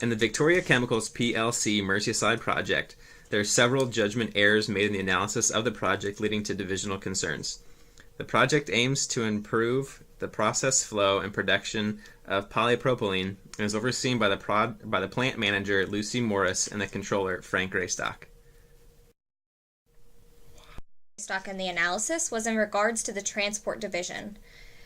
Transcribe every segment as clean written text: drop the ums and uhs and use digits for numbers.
In the Victoria Chemicals plc Merseyside project, there are several judgment errors made in the analysis of the project, leading to divisional concerns. The project aims to improve the process flow and production of polypropylene and is overseen by the plant manager Lucy Morris and the controller Frank Greystock. Stock in the analysis was in regards to the transport division.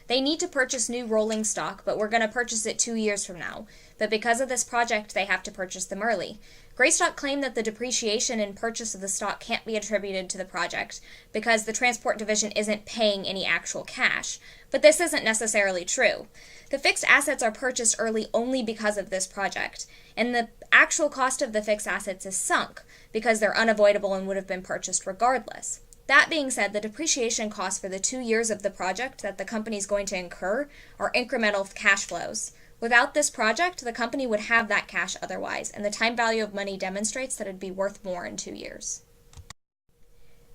They need to purchase new rolling stock, but we're going to purchase it 2 years from now. But because of this project, they have to purchase them early. Greystock claimed that the depreciation and purchase of the stock can't be attributed to the project because the transport division isn't paying any actual cash. But this isn't necessarily true. The fixed assets are purchased early only because of this project, and the actual cost of the fixed assets is sunk because they're unavoidable and would have been purchased regardless. That being said, the depreciation costs for the 2 years of the project that the company is going to incur are incremental cash flows. Without this project, the company would have that cash otherwise, and the time value of money demonstrates that it'd be worth more in 2 years.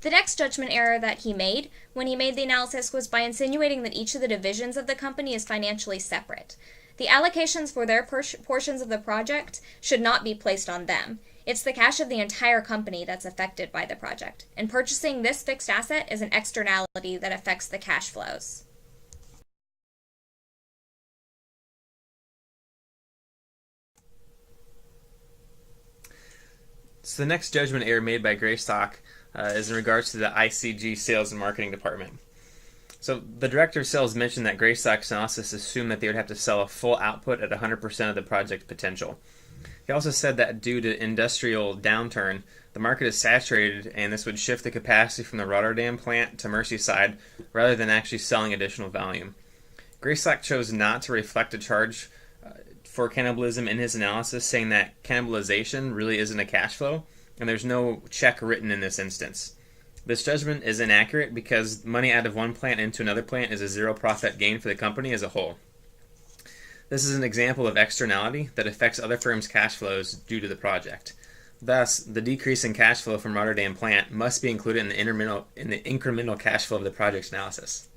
The next judgment error that he made when he made the analysis was by insinuating that each of the divisions of the company is financially separate. The allocations for their portions of the project should not be placed on them. It's the cash of the entire company that's affected by the project, and purchasing this fixed asset is an externality that affects the cash flows. So the next judgment error made by Greystock is in regards to the ICG sales and marketing department. So the director of sales mentioned that Greystock's analysis assumed that they would have to sell a full output at 100% of the project potential. He also said that due to industrial downturn, the market is saturated and this would shift the capacity from the Rotterdam plant to Merseyside rather than actually selling additional volume. Greystock chose not to reflect a charge for cannibalism in his analysis, saying that cannibalization really isn't a cash flow and there's no check written in this instance. This judgment is inaccurate because money out of one plant into another plant is a zero profit gain for the company as a whole. This is an example of externality that affects other firms' cash flows due to the project. Thus, the decrease in cash flow from Rotterdam plant must be included in the incremental cash flow of the project's analysis.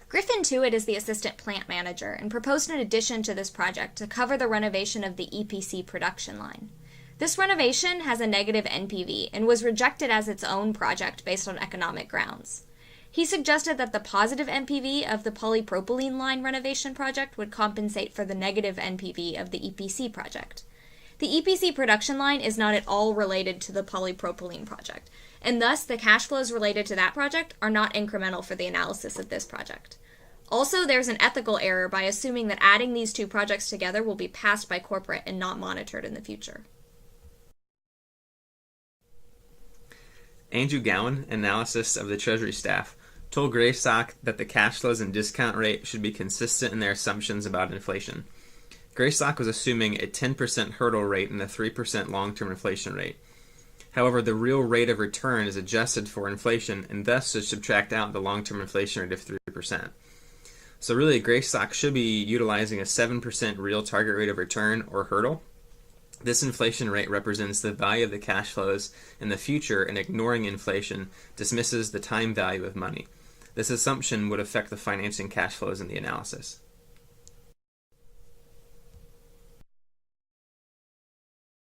Griffin Tuitt is the assistant plant manager and proposed an addition to this project to cover the renovation of the EPC production line. This renovation has a negative NPV and was rejected as its own project based on economic grounds. He suggested that the positive NPV of the polypropylene line renovation project would compensate for the negative NPV of the EPC project. The EPC production line is not at all related to the polypropylene project, and thus the cash flows related to that project are not incremental for the analysis of this project. Also, there's an ethical error by assuming that adding these two projects together will be passed by corporate and not monitored in the future. Andrew Gowan, analysis of the Treasury staff, told Greystock that the cash flows and discount rate should be consistent in their assumptions about inflation. Greystock was assuming a 10% hurdle rate and a 3% long-term inflation rate. However, the real rate of return is adjusted for inflation and thus should subtract out the long-term inflation rate of 3%. So really, Greystock should be utilizing a 7% real target rate of return or hurdle. This inflation rate represents the value of the cash flows in the future, and ignoring inflation dismisses the time value of money. This assumption would affect the financing cash flows in the analysis.